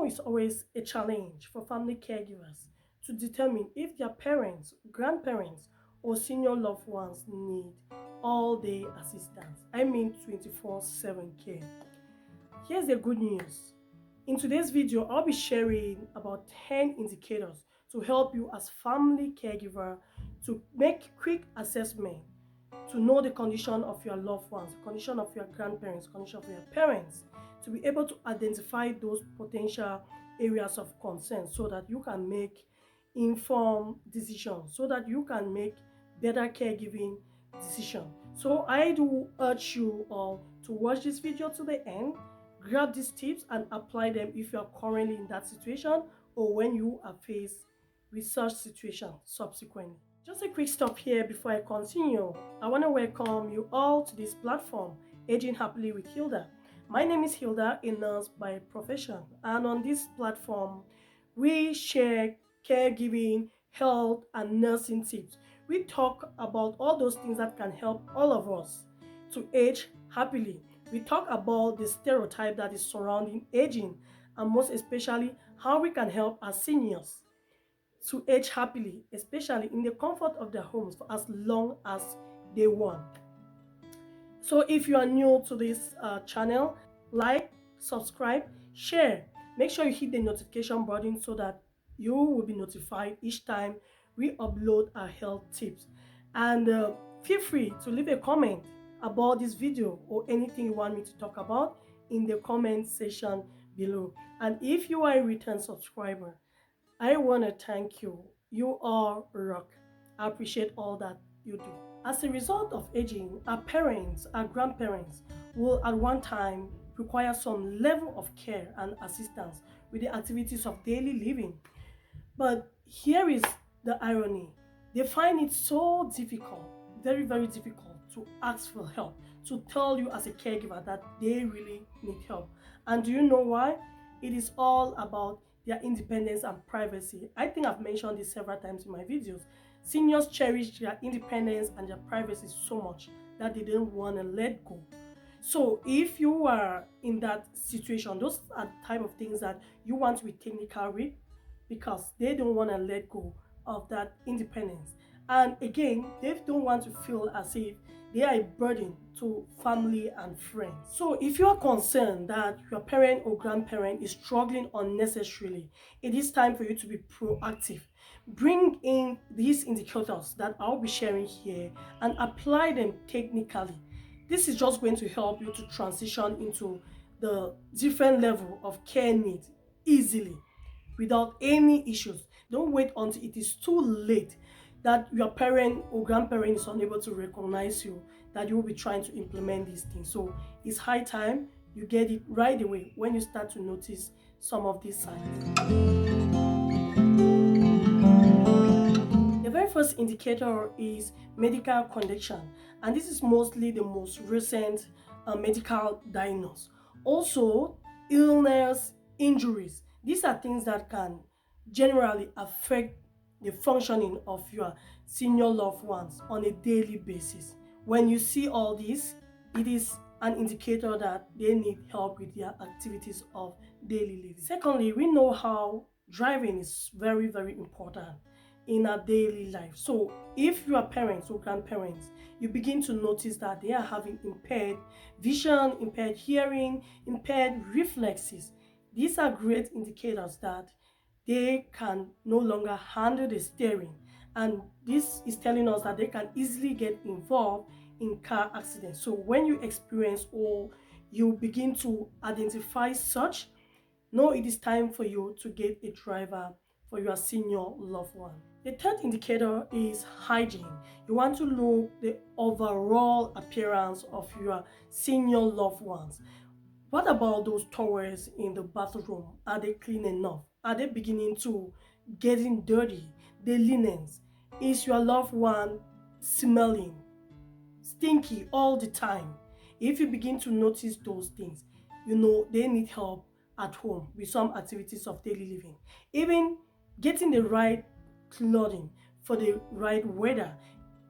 know it's always a challenge for family caregivers to determine if their parents, grandparents, or senior loved ones need all day assistance. I mean 24/7 care. Here's the good news. In today's video, I'll be sharing about 10 indicators to help you as family caregiver to make quick assessment to know the condition of your loved ones, the condition of your grandparents, condition of your parents, to be able to identify those potential areas of concern so that you can make informed decisions, so that you can make better caregiving decision. So I do urge you all to watch this video to the end, grab these tips and apply them if you are currently in that situation or when you are faced with such situation subsequently. Just a quick stop here before I continue. I want to welcome you all to this platform, Aging Happily with Hilda. My name is Hilda, a nurse by profession, and on this platform, we share caregiving, health, and nursing tips. We talk about all those things that can help all of us to age happily. We talk about the stereotype that is surrounding aging, and most especially how we can help our seniors to age happily, especially in the comfort of their homes for as long as they want. So if you are new to this channel, like, subscribe, share. Make sure you hit the notification button so that you will be notified each time we upload our health tips. And feel free to leave a comment about this video or anything you want me to talk about in the comment section below. And if you are a return subscriber, I want to thank you. You are rock. I appreciate all that you do. As a result of aging, our parents, our grandparents will at one time require some level of care and assistance with the activities of daily living. But here is the irony. They find it so difficult, very, very difficult to ask for help, to tell you as a caregiver that they really need help. And do you know why? It is all about their independence and privacy. I think I've mentioned this several times in my videos. Seniors cherish their independence and their privacy so much that they don't want to let go. So if you are in that situation, those are the type of things that you want to be technical with, because they don't want to let go of that independence. And again, they don't want to feel as if they are a burden to family and friends. So if you are concerned that your parent or grandparent is struggling unnecessarily, it is time for you to be proactive. Bring in these indicators that I'll be sharing here and apply them technically. This is just going to help you to transition into the different level of care needs easily without any issues. Don't wait until it is too late that your parent or grandparent is unable to recognize you, that you will be trying to implement these things. So it's high time you get it right away when you start to notice some of these signs. The very first indicator is medical condition, and this is mostly the most recent medical diagnosis. Also, illness, injuries. These are things that can generally affect the functioning of your senior loved ones on a daily basis. When you see all this, it is an indicator that they need help with their activities of daily living. Secondly, we know how driving is very, very important in our daily life. So if you are parents or grandparents, you begin to notice that they are having impaired vision, impaired hearing, impaired reflexes. These are great indicators that they can no longer handle the steering, and this is telling us that they can easily get involved in car accidents. So when you experience or you begin to identify such, know it is time for you to get a driver for your senior loved one. The third indicator is hygiene. You want to look the overall appearance of your senior loved ones. What about those towels in the bathroom? Are they clean enough? Are they beginning to getting dirty? The linens. Is your loved one smelling stinky all the time? If you begin to notice those things, you know they need help at home with some activities of daily living. Even getting the right clothing for the right weather.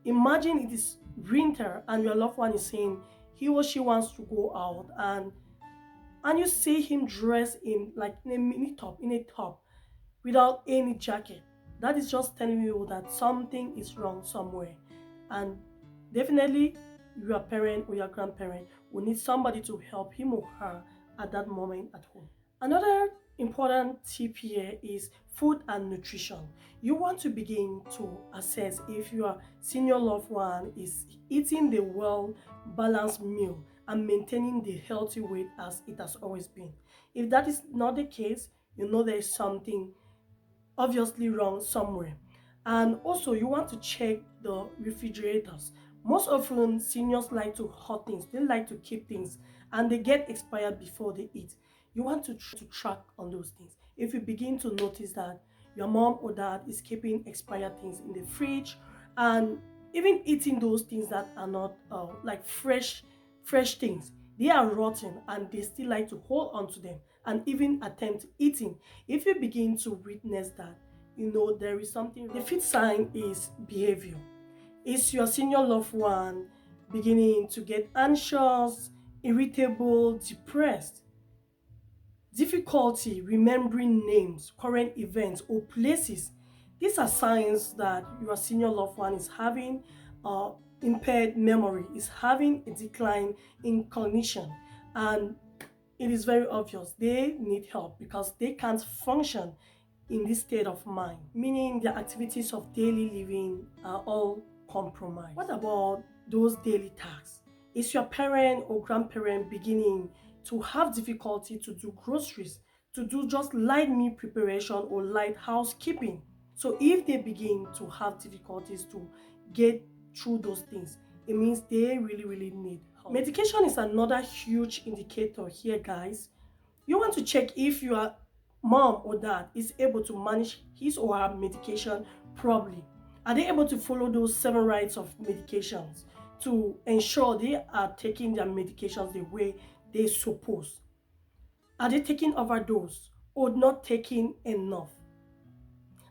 Imagine it is winter and your loved one is saying he or she wants to go out, and and you see him dressed in like in a mini top, in a top, without any jacket, that is just telling you that something is wrong somewhere. And definitely, your parent or your grandparent will need somebody to help him or her at that moment at home. Another important tip here is food and nutrition. You want to begin to assess if your senior loved one is eating the well balanced meal and maintaining the healthy weight as it has always been. If that is not the case, you know there is something obviously wrong somewhere. And also, you want to check the refrigerators. Most often, seniors like to hot things, they like to keep things, and they get expired before they eat. You want to track on those things. If you begin to notice that your mom or dad is keeping expired things in the fridge and even eating those things that are not like fresh things, they are rotten and they still like to hold on to them and even attempt eating. If you begin to witness that, you know there is something. The fifth sign is behavior. Is your senior loved one beginning to get anxious, irritable, depressed, difficulty remembering names, current events, or places? These are signs that your senior loved one is having impaired memory, is having a decline in cognition, and it is very obvious they need help because they can't function in this state of mind, meaning their activities of daily living are all compromised. What about those daily tasks? Is your parent or grandparent beginning to have difficulty to do groceries, to do just light meal preparation or light housekeeping? So if they begin to have difficulties to get through those things, it means they really need help. Medication is another huge indicator here, guys. You want to check if your mom or dad is able to manage his or her medication properly. Are they able to follow those 7 rights of medications to ensure they are taking their medications the way they're supposed? Are they taking overdose or not taking enough?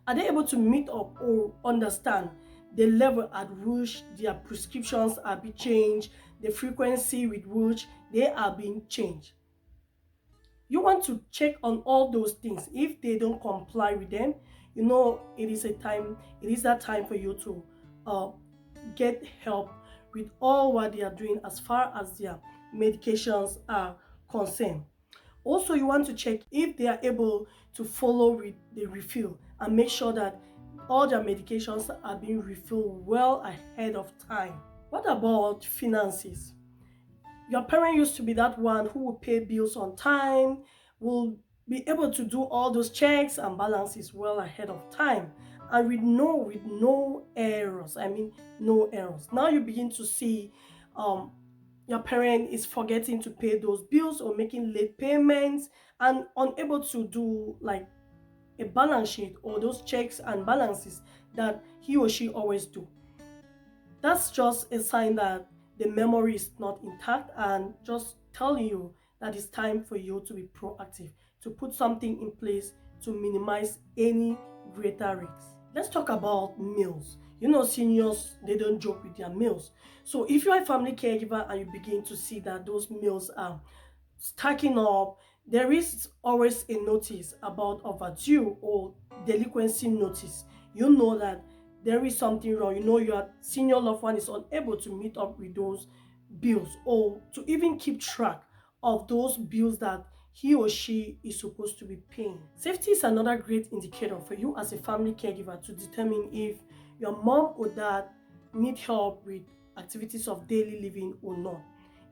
Are they able to meet up or understand the level at which their prescriptions are being changed, the frequency with which they are being changed? You want to check on all those things. If they don't comply with them, you know it is that time for you to get help with all what they are doing as far as their medications are concerned. Also, you want to check if they are able to follow with the refill and make sure that all their medications are being refilled well ahead of time. What about finances? Your parent used to be that one who will pay bills on time, will be able to do all those checks and balances well ahead of time, and with no errors. I mean, no errors. Now you begin to see your parent is forgetting to pay those bills or making late payments and unable to do like a balance sheet or those checks and balances that he or she always do. That's just a sign that the memory is not intact and just telling you that it's time for you to be proactive, to put something in place to minimize any greater risks. Let's talk about meals. You know, seniors, they don't joke with their meals. So if you're a family caregiver and you begin to see that those meals are stacking up, there is always a notice about overdue or delinquency notice. You know that there is something wrong. You know your senior loved one is unable to meet up with those bills or to even keep track of those bills that he or she is supposed to be paying. Safety is another great indicator for you as a family caregiver to determine if your mom or dad need help with activities of daily living or not.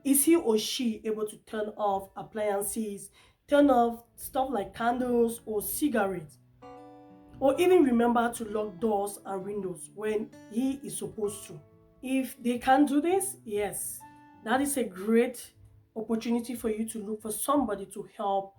Is he or she able to turn off appliances, turn off stuff like candles or cigarettes, or even remember to lock doors and windows when he is supposed to? If they can't do this, yes, that is a great opportunity for you to look for somebody to help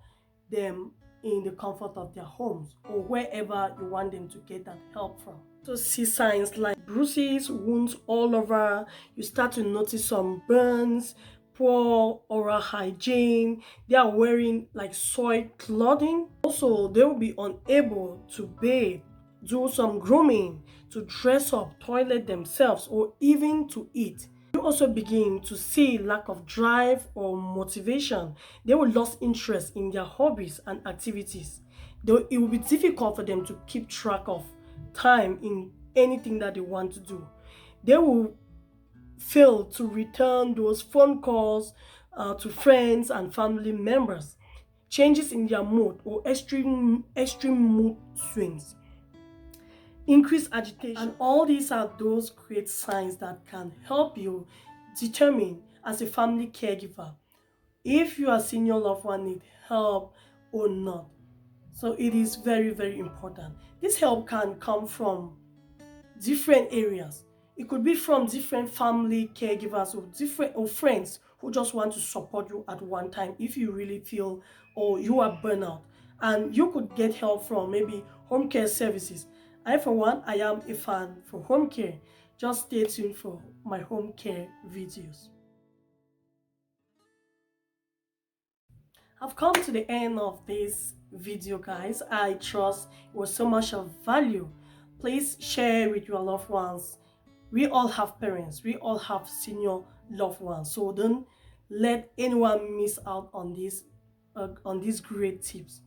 them in the comfort of their homes or wherever you want them to get that help from. So see signs like bruises, wounds all over. You start to notice some burns, poor oral hygiene. They are wearing like soiled clothing. Also, they will be unable to bathe, do some grooming, to dress up, toilet themselves, or even to eat. You you also begin to see lack of drive or motivation. They will lose interest in their hobbies and activities. Though it will be difficult for them to keep track of time in anything that they want to do. They will fail to return those phone calls to friends and family members. Changes in their mood or extreme mood swings, increased agitation, and all these are those great signs that can help you determine as a family caregiver if your senior loved one need help or not. So it is very important. This help can come from different areas. It could be from different family caregivers or different or friends who just want to support you at one time if you really feel or you are burnout. And you could get help from maybe home care services. I, for one, I am a fan for home care. Just stay tuned for my home care videos. I've come to the end of this video, guys. I trust it was so much of value. Please share with your loved ones. We all have parents, we all have senior loved ones, so don't let anyone miss out on these great tips.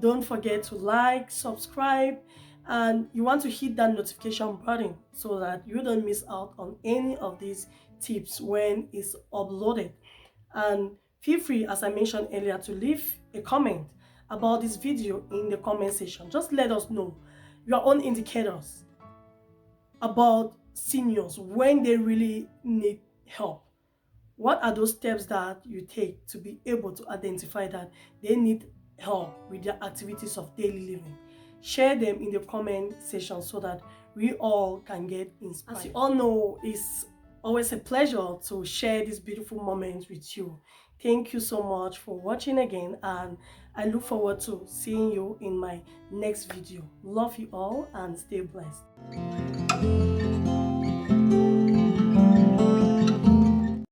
Don't forget to like, subscribe, and you want to hit that notification button so that you don't miss out on any of these tips when it's uploaded. And feel free, as I mentioned earlier, to leave a comment about this video in the comment section. Just let us know your own indicators about seniors when they really need help. What are those steps that you take to be able to identify that they need help with their activities of daily living? Share them in the comment section so that we all can get inspired. As you all know, it's always a pleasure to share these beautiful moments with you. Thank you so much for watching again, and I look forward to seeing you in my next video. Love you all and stay blessed.